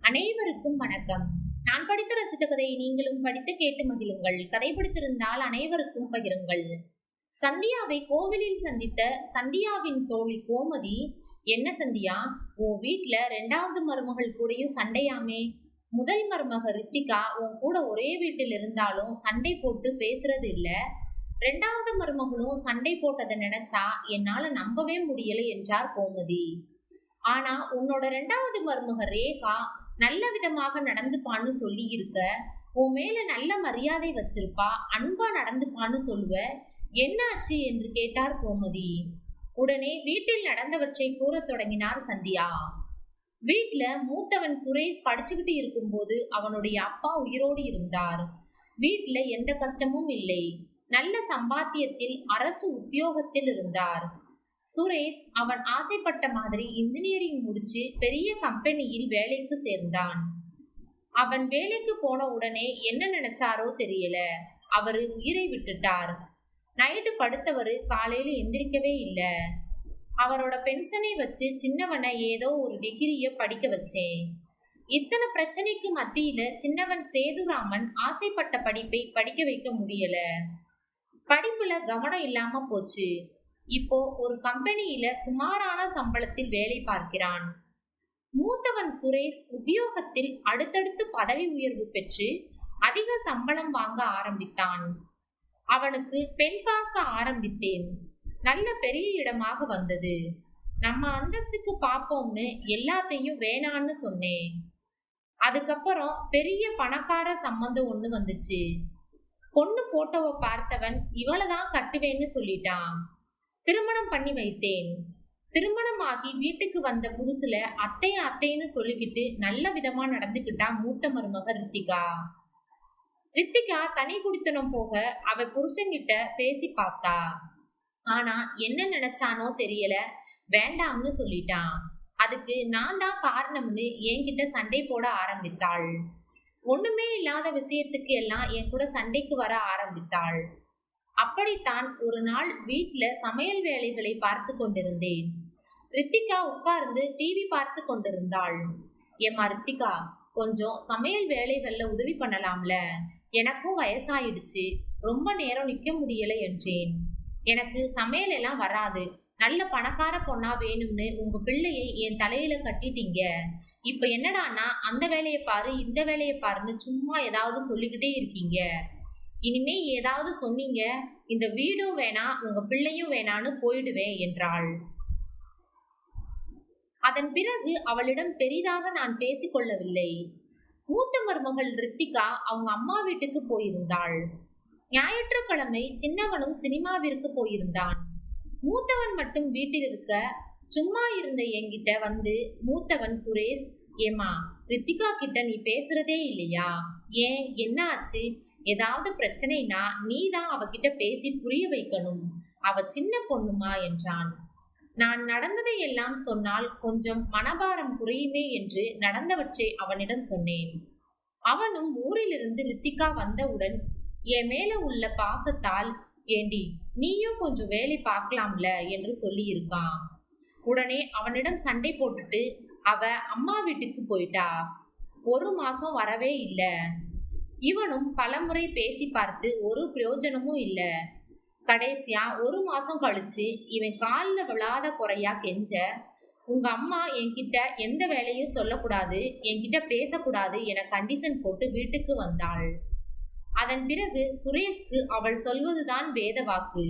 அனைவருக்கும் வணக்கம். நான் படித்து ரசித்த கதையை நீங்களும் படித்து கேட்டு மகிழுங்கள். கதை பிடித்திருந்தால் அனைவருக்கும் பகிருங்கள். சந்தியாவை கோவிலில் சந்தித்த சந்தியாவின் தோழி கோமதி, என்ன சந்தியா, உன் வீட்டுல 2வது மருமகள் கூடயும் சண்டையாமே? முதல் மருமக ரித்திகா உன் கூட ஒரே வீட்டில் இருந்தாலும் சண்டை போட்டு பேசுறது இல்ல. 2வது மருமகளும் சண்டை போட்டதை நினைச்சா என்னால நம்பவே முடியல என்றார் கோமதி. ஆனா உன்னோட 2வது மருமக ரேகா நல்ல விதமாக நடந்துப்பான்னு சொல்லி இருக்க, உன் மேல நல்ல மரியாதை வச்சிருப்பா, அன்பா நடந்துப்பான்னு சொல்லுவ, என்ன ஆச்சு என்று கேட்டார் கோமதி. உடனே வீட்டில் நடந்தவற்றை கூற தொடங்கினார் சந்தியா. வீட்டுல மூத்தவன் சுரேஷ் படிச்சுக்கிட்டு இருக்கும்போது அவனுடைய அப்பா உயிரோடு இருந்தார். வீட்டுல எந்த கஷ்டமும் இல்லை. நல்ல சம்பாத்தியத்தில் அரசு உத்தியோகத்தில் இருந்தார். சுரேஷ் அவன் ஆசைப்பட்ட மாதிரி இன்ஜினியரிங் முடிச்சு பெரிய கம்பெனியில் வேலைக்கு சேர்ந்தான். அவன் வேலைக்கு போன உடனே என்ன நினைச்சாரோ தெரியல, அவரு உயிரை விட்டுட்டார். நைட்டு படுத்தவரு காலையில எந்திரிக்கவே இல்லை. அவரோட பென்ஷனை வச்சு சின்னவனை ஏதோ ஒரு டிகிரிய படிக்க வச்சேன். இத்தனை பிரச்சனைக்கு மத்தியில சின்னவன் சேதுராமன் ஆசைப்பட்ட படிப்பை படிக்க வைக்க முடியல. படிப்புல கவனம் இல்லாம போச்சு. இப்போ ஒரு கம்பெனியில சுமாரான சம்பளத்தில் வேலை பார்க்கிறான். மூத்தவன் சுரேஷ் உத்தியோகத்தில் அடுத்தடுத்து பதவி உயர்வு பெற்று அதிக சம்பளம் வாங்க ஆரம்பித்தான். அவனுக்கு பெண் பார்க்க ஆரம்பித்தேன். நல்ல பெரிய இடமாக வந்தது. நம்ம அந்தஸ்துக்கு பார்ப்போம்னு எல்லாத்தையும் வேணான்னு சொன்னேன். அதுக்கப்புறம் பெரிய பணக்கார சம்பந்தம் ஒண்ணு வந்துச்சு. பொண்ணு போட்டோவை பார்த்தவன் இவளைதான் கட்டுவேன்னு சொல்லிட்டான். திருமணம் பண்ணி வைத்தேன். திருமணமாகி வீட்டுக்கு வந்த புதுசுல அத்தைன்னு சொல்லிக்கிட்டு நல்ல விதமா நடந்துக்கிட்டா மூத்த மருமக ரித்திகா. ரித்திகா தனி குடித்தனம் போக அவ புருஷன்கிட்ட பேசி பார்த்தா. ஆனா என்ன நினைச்சானோ தெரியல, வேண்டாம்னு சொல்லிட்டான். அதுக்கு நான் தான் காரணம்னு என்கிட்ட சண்டை போட ஆரம்பித்தாள். ஒண்ணுமே இல்லாத விஷயத்துக்கு எல்லாம் என் கூட சண்டைக்கு வர ஆரம்பித்தாள். அப்படித்தான் ஒரு நாள் வீட்டுல சமையல் வேலைகளை பார்த்து கொண்டிருந்தேன். ரித்திகா உட்கார்ந்து டிவி பார்த்து கொண்டிருந்தாள். ஏமா ரித்திகா, கொஞ்சம் சமையல் வேலைகள்ல உதவி பண்ணலாம்ல? எனக்கும் வயசாயிடுச்சு, ரொம்ப நேரம் நிக்க முடியல என்றேன். எனக்கு சமையல் எல்லாம் வராது, நல்ல பணக்கார பொண்ணா வேணும்னு உங்க பிள்ளையை என் தலையில கட்டிட்டீங்க. இப்ப என்னடான்னா அந்த வேலையை பாரு இந்த வேலையை பாருன்னு சும்மா ஏதாவது சொல்லிக்கிட்டே இருக்கீங்க. இனிமே ஏதாவது சொன்னீங்க இந்த வீடும் வேணா உங்க பிள்ளையும் வேணான்னு போயிடுவேன் என்றாள். அதன் பிறகு அவளிடம் பெரிதாக நான் பேசிக்கொள்ளவில்லை. மூத்த மருமகள் ரித்திகா அவங்க அம்மா வீட்டுக்கு போயிருந்தாள். ஞாயிற்றுக்கிழமை சின்னவனும் சினிமாவிற்கு போயிருந்தான். மூத்தவன் மட்டும் வீட்டில் இருக்க சும்மா இருந்த என்கிட்ட வந்து மூத்தவன் சுரேஷ், ஏமா ரித்திகா கிட்ட நீ பேசுறதே இல்லையா? ஏன், என்ன ஆச்சு? ஏதாவது பிரச்சனைனா நீதான் அவகிட்ட பேசி புரிய வைக்கணும், அவ சின்ன பொண்ணுமா என்றான். நான் நடந்ததை எல்லாம் சொன்னால் கொஞ்சம் மனபாரம் குறையுமே என்று நடந்தவற்றை அவனிடம் சொன்னேன். அவனும் ஊரிலிருந்து ரித்திகா வந்தவுடன் என் மேல உள்ள பாசத்தால், ஏண்டி நீயும் கொஞ்சம் வேலை பார்க்கலாம்ல என்று சொல்லி இருக்கான். உடனே அவனிடம் சண்டை போட்டுட்டு அவ அம்மா வீட்டுக்கு போயிட்டா. 1 மாசம் வரவே இல்லை. இவனும் பலமுறை பேசி பார்த்து ஒரு பிரயோஜனமும் இல்ல. கடைசியா 1 மாசம் கழிச்சு இவன் காலில் விழாத குறையா கெஞ்ச, உங்க அம்மா என்கிட்ட எந்த வேலையும் சொல்லக்கூடாது, என்கிட்ட பேசக்கூடாது என கண்டிஷன் போட்டு வீட்டுக்கு வந்தாள். அதன் பிறகு சுரேஷ்க்கு அவள் சொல்வதுதான் வேத வாக்கு.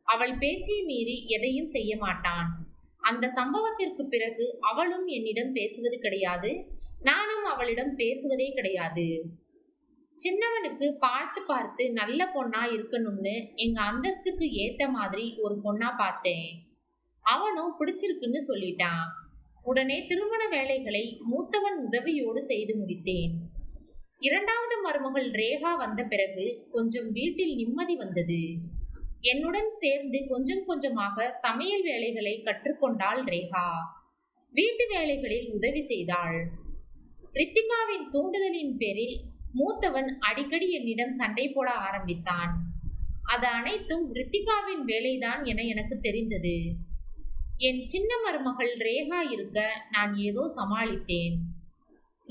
அவள் பேச்சை மீறி எதையும் செய்ய மாட்டான். அந்த சம்பவத்திற்கு பிறகு அவளும் என்னிடம் பேசுவது கிடையாது, நானும் அவளிடம் பேசுவதே கிடையாது. சின்னவனுக்கு பார்த்து பார்த்து நல்ல பொண்ணா இருக்கணும்னு எங்க அந்தஸ்துக்கு ஏத்த மாதிரி ஒரு பொண்ணா பார்த்தேன். அவனும் பிடிச்சிருக்குன்னு சொல்லிட்டான். உடனே திருமண வேலைகளை மூத்தவன் உதவியோடு செய்து முடித்தேன். 2வது மருமகள் ரேகா வந்த பிறகு கொஞ்சம் வீட்டில் நிம்மதி வந்தது. என்னுடன் சேர்ந்து கொஞ்சம் கொஞ்சமாக சமையல் வேலைகளை கற்றுக்கொண்டாள் ரேகா. வீட்டு வேலைகளில் உதவி செய்தாள். ரித்திகாவின் தூண்டுதலின் பேரில் மூத்தவன் அடிக்கடி என்னிடம் சண்டை போட ஆரம்பித்தான். அது அனைத்தும் ரித்திகாவின் வேலைதான் என எனக்கு தெரிந்தது. என் சின்ன மருமகள் ரேகா இருக்க நான் ஏதோ சமாளித்தேன்.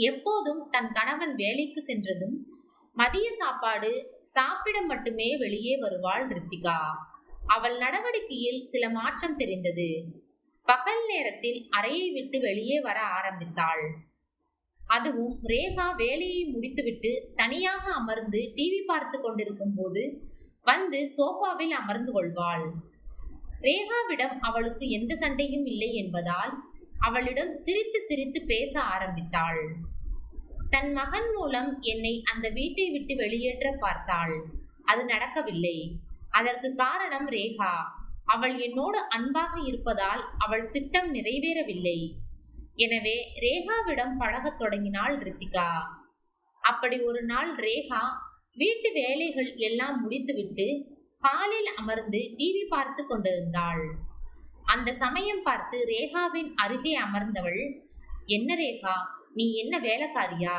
எப்போதும் தன் கணவன் வேலைக்கு சென்றதும் மதிய சாப்பாடு சாப்பிட மட்டுமே வெளியே வருவாள் ரித்திகா. அவள் நடவடிக்கையில் சில மாற்றம் தெரிந்தது. பகல் நேரத்தில் அறையை விட்டு வெளியே வர ஆரம்பித்தாள். அதுவும் ரேகா வேலையை முடித்துவிட்டு தனியாக அமர்ந்து டிவி பார்த்து கொண்டிருக்கும் போது வந்து சோஃபாவில் அமர்ந்து கொள்வாள். ரேகாவிடம் அவளுக்கு எந்த சண்டையும் இல்லை என்பதால் அவளிடம் சிரித்து சிரித்து பேச ஆரம்பித்தாள். தன் மகன் மூலம் என்னை அந்த வீட்டை விட்டு வெளியேற்ற பார்த்தாள். அது நடக்கவில்லை. அதற்கு காரணம் ரேகா. அவள் என்னோடு அன்பாக இருப்பதால் அவள் திட்டம் நிறைவேறவில்லை. எனவே ரேகாவிடம் பழகத் தொடங்கினாள் ரித்திகா. அப்படி ஒரு நாள் ரேகா வீட்டு வேலைகள் எல்லாம் முடித்துவிட்டு ஹாலில் அமர்ந்து டிவி பார்த்து கொண்டிருந்தாள். அந்த சமயம் பார்த்து ரேகாவின் அருகே அமர்ந்தவள், என்ன ரேகா, நீ என்ன வேலைக்காரியா?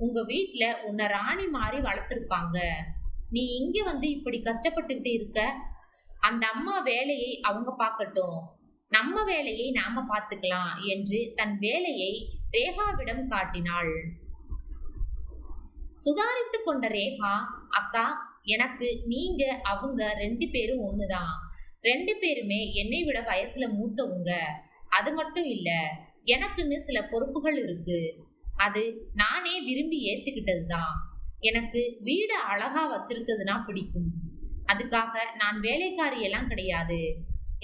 உங்க வீட்டுல உன்னை ராணி மாறி வளர்த்திருப்பாங்க. நீ இங்க வந்து இப்படி கஷ்டப்பட்டுக்கிட்டு இருக்க. அந்த அம்மா வேலையை அவங்க பார்க்கட்டும், நம்ம வேலையை நாம பார்த்துக்கலாம் என்று தன் வேலையை ரேகாவிடம் காட்டினாள். சுதாரித்து கொண்ட ரேகா, அக்கா, எனக்கு நீங்க அவங்க 2 பேரும் ஒண்ணுதான். 2 பேருமே என்னை விட வயசுல மூத்தவங்க. அது மட்டும் இல்ல, எனக்குன்னு சில பொறுப்புகள் இருக்கு. அது நானே விரும்பி ஏத்துக்கிட்டதுதான். எனக்கு வீடு அழகா வச்சிருக்கிறதுனா பிடிக்கும். அதுக்காக நான் வேலைக்காரி எல்லாம் கிடையாது.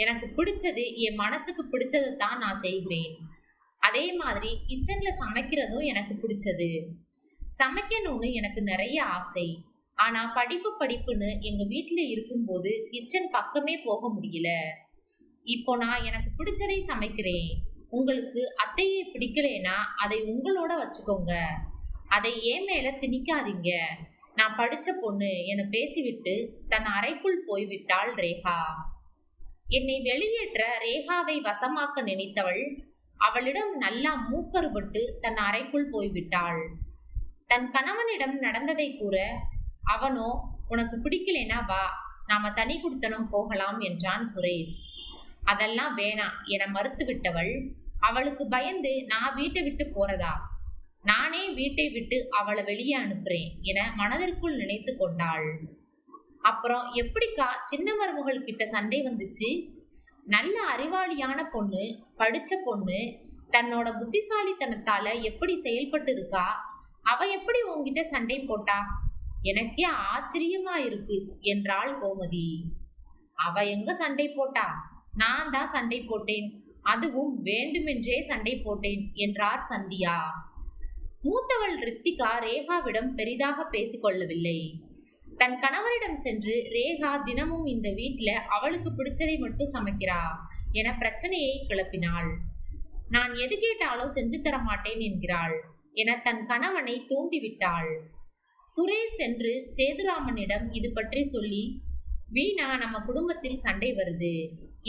எனக்கு பிடிச்சது, என் மனசுக்கு பிடிச்சதை தான் நான் செய்கிறேன். அதே மாதிரி கிச்சன்ல சமைக்கிறதும் எனக்கு பிடிச்சது. சமைக்கணும்னு எனக்கு நிறைய ஆசை. ஆனா படிப்புன்னு எங்க வீட்டுல இருக்கும்போது கிச்சன் பக்கமே போக முடியல. இப்போ நான் எனக்கு பிடிச்சதை சமைக்கிறேன். உங்களுக்கு அத்தையை பிடிக்கலைன்னா அதை உங்களோட வச்சுக்கோங்க. அதை ஏன் மேல திணிக்காதீங்க. நான் படிச்ச பொண்ணு என பேசிவிட்டு தன் அறைக்குள் போய்விட்டாள் ரேகா. என்னை வெளியேற்ற ரேகாவை வசமாக்க நினைத்தவள் அவளிடம் நல்லா மூக்கறுபட்டு தன் அறைக்குள் போய்விட்டாள். தன் கணவனிடம் நடந்ததை கூற, அவனோ, உனக்கு பிடிக்கலைனா வா, நாம தனி குடித்தனம் போகலாம் என்றான் சுரேஷ். அதெல்லாம் வேணாம் என மறுத்துவிட்டவள் அவளுக்கு பயந்து, நான் வீட்டை விட்டு போறதா? நானே வீட்டை விட்டு அவளை வெளியே அனுப்புறேன் என மனதிற்குள் நினைத்து கொண்டாள். அப்புறம் எப்படிக்கா சின்ன மருமகள் கிட்ட சண்டை வந்துச்சு? நல்ல அறிவாளியான பொண்ணு, படிச்ச பொண்ணு, தன்னோட புத்திசாலித்தனத்தால எப்படி செயல்பட்டு இருக்கா. அவ எப்படி உன்கிட்ட சண்டை போட்டா? எனக்கே ஆச்சரியமா இருக்கு என்றாள் கோமதி. அவ எங்க சண்டை போட்டா? நான் தான் சண்டை போட்டேன். அதுவும் வேண்டுமென்றே சண்டை போட்டேன் என்றார் சந்தியா. மூத்தவள் ரித்திகா ரேகாவிடம் பெரிதாக பேசிக்கொள்ளவில்லை. தன் கணவரிடம் சென்று, ரேகா தினமும் இந்த வீட்டுல அவளுக்கு பிடிச்சதை மட்டும் சமைக்கிறா என பிரச்சனையை கிளப்பினாள். நான் எது கேட்டாலும் செஞ்சு தர மாட்டேன் என்கிறாள் என தன் கணவனை தூண்டிவிட்டாள். சுரேஷ் சென்று சேதுராமனிடம் இது பற்றி சொல்லி, வீணா, நம்ம குடும்பத்தில் சண்டை வருது.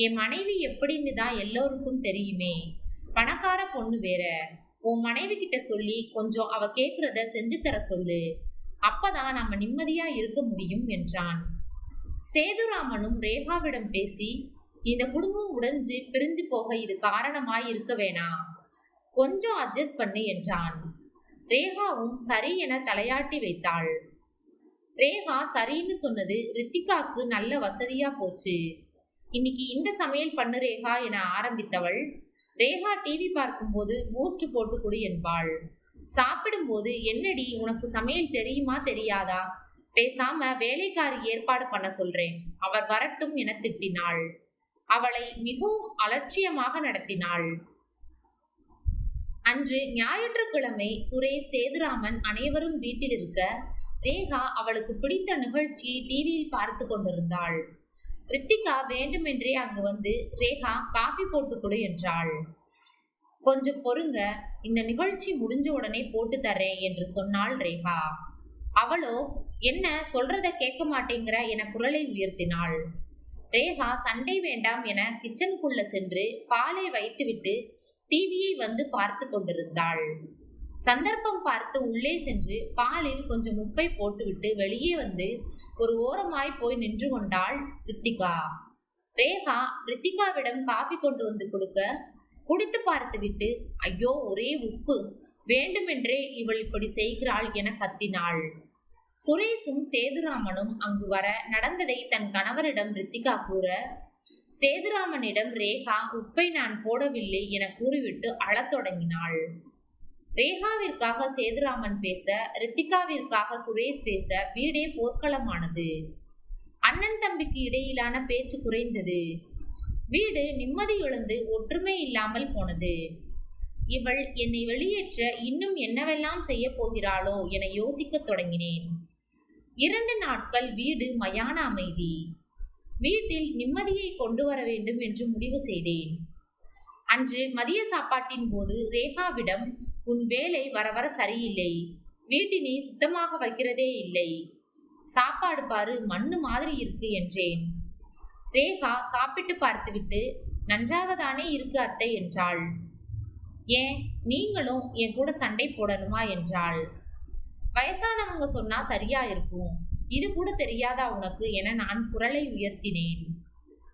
என் மனைவி எப்படின்னு தான் எல்லோருக்கும் தெரியுமே. பணக்கார பொண்ணு வேற. உன் மனைவி கிட்ட சொல்லி கொஞ்சம் அவ கேட்கிறத செஞ்சு தர சொல்லு. அப்பதான் நம்ம நிம்மதியா இருக்க முடியும் என்றான். சேதுராமனும் ரேகாவிடம் பேசி, இந்த குடும்பம் உடைஞ்சு பிரிஞ்சு போக இது காரணமாய் இருக்க வேணாம், கொஞ்சம் அட்ஜஸ்ட் பண்ணு என்றான். ரேகாவும் சரி என தலையாட்டி வைத்தாள். ரேகா சரின்னு சொன்னது ரித்திகாக்கு நல்ல வசதியா போச்சு. இன்னைக்கு இந்த சமையல் பண்ணு ரேகா என ஆரம்பித்தவள் ரேகா டிவி பார்க்கும்போது பூஸ்ட் போட்டு குடி என்பாள். சாப்பிடும்போது, என்னடி உனக்கு சமையல் தெரியுமா தெரியாதா? பேசாம வேலைக்காரி ஏற்பாடு பண்ண சொல்றேன், அவர் வரட்டும் என திட்டினாள். அவளை மிகவும் அலட்சியமாக நடத்தினாள். அன்று ஞாயிற்றுக்கிழமை சுரேஷ், சேதுராமன் அனைவரும் வீட்டில் இருக்க ரேகா அவளுக்கு பிடித்த நிகழ்ச்சியை டிவியில் பார்த்து கொண்டிருந்தாள். ரித்திகா வேண்டுமென்றே அங்கு வந்து, ரேகா காஃபி போட்டு கொடு என்றாள். கொஞ்சம் பொறுங்க, இந்த நிகழ்ச்சி முடிஞ்ச உடனே போட்டு தரேன் என்று சொன்னாள் ரேகா. அவளோ, என்ன சொல்றத கேட்க மாட்டேங்கிற என குரலை உயர்த்தினாள். ரேகா சண்டை வேண்டாம் என கிச்சனுக்குள்ள சென்று பாலை வைத்துவிட்டு டிவியை வந்து பார்த்து கொண்டிருந்தாள். சந்தர்ப்பம் பார்த்து உள்ளே சென்று பாலில் கொஞ்சம் உப்பை போட்டுவிட்டு வெளியே வந்து ஒரு ஓரமாய் போய் நின்று கொண்டாள் ரித்திகா. ரேகா ரித்திகாவிடம் காபி கொண்டு வந்து கொடுக்க குடித்து பார்த்து விட்டு, ஐயோ ஒரே உப்பு, வேண்டுமென்றே இவள் இப்படி செய்கிறாள் என கத்தினாள். சுரேஷும் சேதுராமனும் அங்கு வர நடந்ததை தன் கணவரிடம் ரித்திகா கூற, சேதுராமனிடம் ரேகா உப்பை நான் போடவில்லை என கூறிவிட்டு அழத் தொடங்கினாள். ரேகாவிற்காக சேதுராமன் பேச, ரித்திகாவிற்காக சுரேஷ் பேச வீடே போர்க்களமானது. அண்ணன் தம்பிக்கு இடையிலான பேச்சு குறைந்தது. வீடு நிம்மதி இழந்து ஒற்றுமை இல்லாமல் போனது. இவள் என்னை வெளியேற்ற இன்னும் என்னவெல்லாம் செய்ய போகிறாளோ என யோசிக்க தொடங்கினேன். 2 நாட்கள் வீடு மயான அமைதி. வீட்டில் நிம்மதியை கொண்டு வர வேண்டும் என்று முடிவு செய்தேன். அன்று மதிய சாப்பாட்டின் போது ரேகாவிடம், உன் வேலை வர வர சரியில்லை, வீட்டினை சுத்தமாக வைக்கிறதே இல்லை, சாப்பாடு பாரு மண்ணு மாதிரி இருக்கு என்றேன். ரேகா சாப்பிட்டு பார்த்துவிட்டு, நன்றாகத்தானே இருக்கு அத்தை என்றாள். ஏன் நீங்களும் என் கூட சண்டை போடணுமா என்றாள். வயசானவங்க சொன்னா சரியா இருக்கும், இது கூட தெரியாதா உனக்கு என நான் குரலை உயர்த்தினேன்.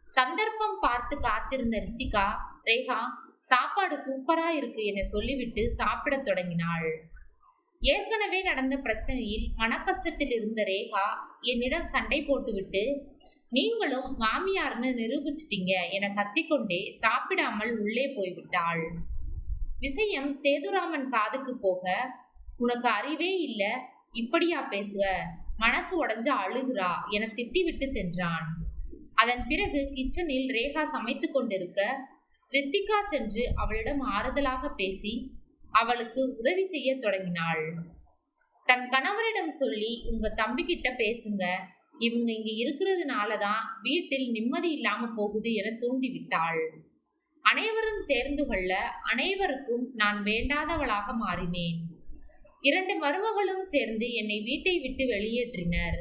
சந்தர்ப்பம் பார்த்து காத்திருந்த ரித்திகா, ரேகா சாப்பாடு சூப்பரா இருக்கு என சொல்லிவிட்டு சாப்பிடத் தொடங்கினாள். ஏற்கனவே நடந்த பிரச்சனையில் மனக்கஷ்டத்தில் இருந்த ரேகா என்னிடம் சண்டை போட்டுவிட்டு, நீங்களும் மாமியார்னு நிரூபிச்சிட்டீங்க என கத்திக்கொண்டே சாப்பிடாமல் உள்ளே போய்விட்டாள். விஷயம் சேதுராமன் காதுக்கு போக, உனக்கு அறிவே இல்ல, இப்படியா பேசுவ, மனசு உடைஞ்சு அழுகிறா என திட்டிவிட்டு சென்றான். அதன் பிறகு கிச்சனில் ரேகா சமைத்து கொண்டிருக்க ரித்திகா சென்று அவளிடம் ஆறுதலாக பேசி அவளுக்கு உதவி செய்ய தொடங்கினாள். தன் கணவரிடம் சொல்லி, உங்க தம்பிக்கிட்ட பேசுங்க, இவங்க இங்க இருக்கிறதுனாலதான் வீட்டில் நிம்மதி இல்லாம போகுது என தூண்டிவிட்டாள். அனைவரும் சேர்ந்து கொள்ள அனைவருக்கும் நான் வேண்டாதவளாக மாறினேன். 2 மருமகளும் சேர்ந்து என்னை வீட்டை விட்டு வெளியேற்றினர்.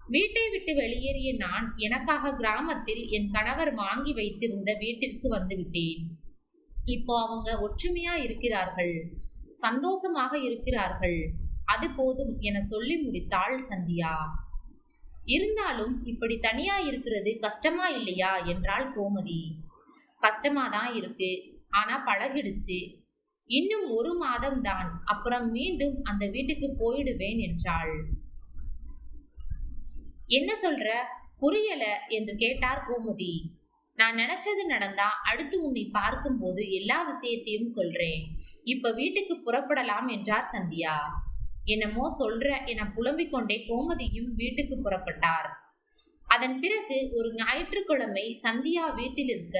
வீட்டை விட்டு வெளியேறிய நான் எனக்காக கிராமத்தில் என் கணவர் வாங்கி வைத்திருந்த வீட்டிற்கு வந்துவிட்டேன். இப்போ அவங்க ஒற்றுமையா இருக்கிறார்கள், சந்தோஷமாக இருக்கிறார்கள், அது போதும் என சொல்லி முடித்தாள் சந்தியா. இருந்தாலும் இப்படி தனியா இருக்கிறது கஷ்டமா இல்லையா என்றாள் கோமதி. கஷ்டமாதான் இருக்கு, ஆனா பழகிடுச்சு, இன்னும் 1 மாதம் தான், அப்புறம் மீண்டும் அந்த வீட்டுக்கு போயிடுவேன் என்றாள். என்ன சொல்ற, புரியல என்று கேட்டார் கோமதி. நான் நினைச்சது நடந்தா அடுத்து உன்னை பார்க்கும்போது எல்லா விஷயத்தையும் சொல்றேன், இப்ப வீட்டுக்கு புறப்படலாம் என்றார் சந்தியா. என்னமோ சொல்ற என புலம்பிக் கொண்டே கோமதியும் வீட்டுக்கு புறப்பட்டார். அதன் பிறகு ஒரு ஞாயிற்றுக்கிழமை சந்தியா வீட்டில் இருக்க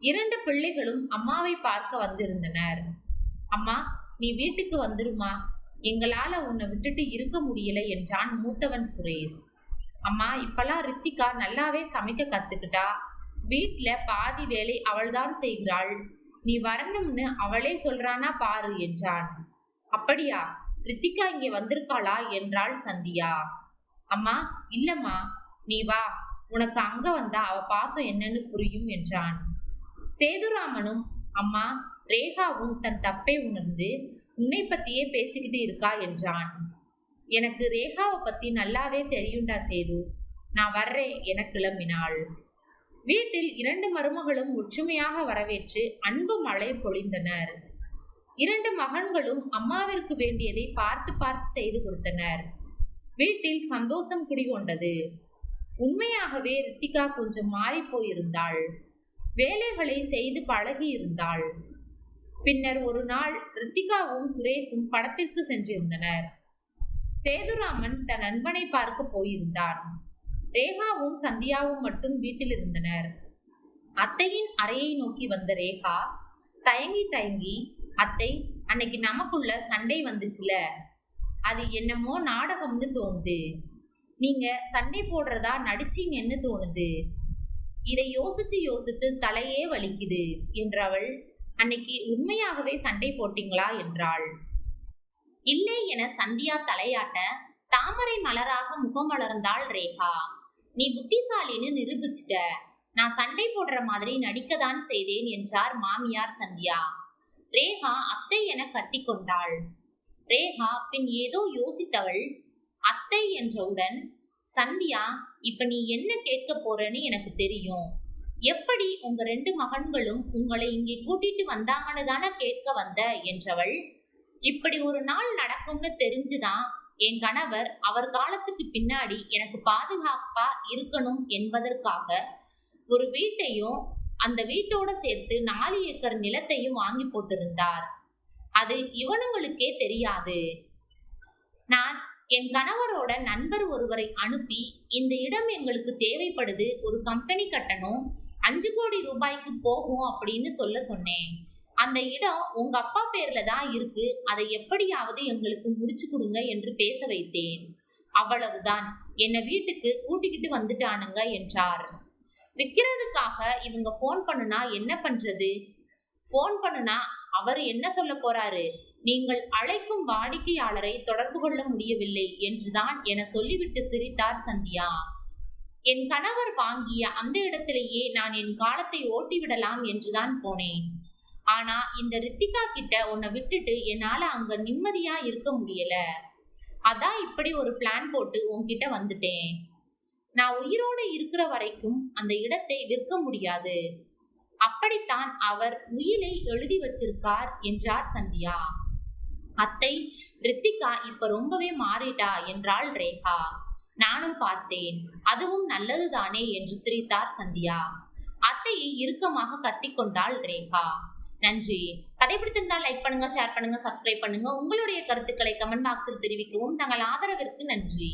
2 பிள்ளைகளும் அம்மாவை பார்க்க வந்திருந்தனர். அம்மா, நீ வீட்டுக்கு வந்துருமா, எங்களால உன்னை விட்டுட்டு இருக்க முடியல என்றான் மூத்தவன் சுரேஷ். அம்மா, இப்பெல்லாம் ரித்திகா நல்லாவே சமைக்க கத்துக்கிட்டா, வீட்டுல பாதி வேலை அவள்தான் செய்கிறாள், நீ வரணும்னு அவளே சொல்றானா பாரு என்றான். அப்படியா, ரித்திகா இங்கே வந்திருக்காளா என்றாள் சந்தியா. அம்மா, இல்லம்மா, நீ வா, உனக்கு அங்க வந்தா அவ பாசம் என்னன்னு புரியும் என்றான். சேதுராமனும், அம்மா, ரேகாவும் தன் தப்பை உணர்ந்து உன்னை பத்தியே பேசிக்கிட்டு இருக்கா என்றான். எனக்கு ரேகாவை பத்தி நல்லாவே தெரியுண்டா சேது, நான் வர்றேன் என கிளம்பினாள். வீட்டில் 2 மருமகளும் ஒற்றுமையாக வரவேற்று அன்பு மழை பொழிந்தனர். 2 மகன்களும் அம்மாவிற்கு வேண்டியதை பார்த்து பார்த்து செய்து கொடுத்தனர். வீட்டில் சந்தோஷம் குடிகொண்டது. உண்மையாகவே ரித்திகா கொஞ்சம் மாறி போயிருந்தாள். வேலைகளை செய்து பழகி இருந்தாள். பின்னர் ஒரு நாள் ரித்திகாவும் சுரேஷும் படத்திற்கு சென்றிருந்தனர். சேதுராமன் தன் நண்பனை பார்க்க போயிருந்தான். ரேகாவும் சந்தியாவும் மட்டும் வீட்டில் இருந்தனர். அத்தையின் அறையை நோக்கி வந்த ரேகா தயங்கி தயங்கி, அத்தை, அன்னைக்கு நமக்குள்ள சண்டை வந்துச்சுல, அது என்னமோ நாடகம்னு தோணுது, நீங்க சண்டை போடுறதா நடிச்சீங்கன்னு தோணுது, இதை யோசிச்சு யோசித்து தலையே வலிக்குது என்றவள், அன்னைக்கு உண்மையாகவே சண்டை போட்டீங்களா என்றாள். இல்லை என சந்தியா தலையாட்ட தாமரை மலராக முகமலர்ந்தாள் ரேகா. நீ புத்திசாலின்னு நிரூபிச்சிட்ட, நான் சண்டை போடுற மாதிரி நடிக்கத்தான் செய்தேன் என்றார் மாமியார் சந்தியா. ரேகா அத்தை என கட்டி கொண்டாள். ரேகா பின் ஏதோ யோசித்தவள் அத்தை என்றவுடன், சந்தியா, இப்ப நீ என்ன கேட்க போறன்னு எனக்கு தெரியும், எப்படி உங்க 2 மகன்களும் உங்களை இங்கே கூட்டிட்டு வந்தாங்கன்னு தானே கேட்க வந்த என்றவள், இப்படி ஒரு நாள் நடக்கும்னு தெரிஞ்சுதான் என் கணவர் அவர் காலத்துக்கு பின்னாடி எனக்கு பாதுகாப்பா இருக்கணும் என்பதற்காக ஒரு வீட்டையும் அந்த வீட்டோட சேர்த்து 4 ஏக்கர் நிலத்தையும் வாங்கி போட்டிருந்தார். அது இவனுங்களுக்கே தெரியாது. நான் என் கணவரோட நண்பர் ஒருவரை அனுப்பி, இந்த இடம் எங்களுக்கு தேவைப்படுது, ஒரு கம்பெனி கட்டணும், 5 கோடி ரூபாய்க்கு போகும் அப்படின்னு சொல்ல சொன்னேன். அந்த இடம் உங்க அப்பா பேர்ல தான் இருக்கு, அதை எப்படியாவது எங்களுக்கு முடிச்சு கொடுங்க என்று பேச வைத்தேன். அவ்வளவுதான், என்னை வீட்டுக்கு கூட்டிக்கிட்டு வந்துட்டானுங்க என்றார். விற்கிறதுக்காக இவங்க போன் பண்ணுனா என்ன பண்றது? போன் பண்ணுனா அவர் என்ன சொல்ல போறாரு? நீங்கள் அழைக்கும் வாடிக்கையாளரை தொடர்பு கொள்ள முடியவில்லை என்றுதான் என சொல்லிவிட்டு சிரித்தார் சந்தியா. என் கணவர் வாங்கிய அந்த இடத்திலேயே நான் என் காலத்தை ஓட்டிவிடலாம் என்றுதான் போனேன். ஆனா இந்த ரித்திகா கிட்ட உன்னை விட்டுட்டு என்னால அங்க நிம்மதியா இருக்க முடியல. அதான் இப்படி ஒரு பிளான் போட்டு உன்கிட்ட வந்துட்டேன். நான் உயிரோட இருக்கிற வரைக்கும் அந்த இடத்தை விற்க முடியாது. அப்படித்தான் அவர் உயிலை எழுதி வச்சிருக்கார் என்றார் சந்தியா. அத்தை, ரித்திகா இப்ப ரொம்பவே மாறிட்டா என்றாள் ரேகா. நானும் பார்த்தேன், அதுவும் நல்லதுதானே என்று சிரித்தார் சந்தியா. அத்தையை இறுக்கமாக கட்டி கொண்டாள் ரேகா. நன்றி. கதை பிடித்திருந்தால் லைக் பண்ணுங்க, ஷேர் பண்ணுங்க, சப்ஸ்கிரைப் பண்ணுங்க. உங்களுடைய கருத்துக்களை கமெண்ட் பாக்ஸில் தெரிவிக்கவும். தங்கள் ஆதரவிற்கு நன்றி.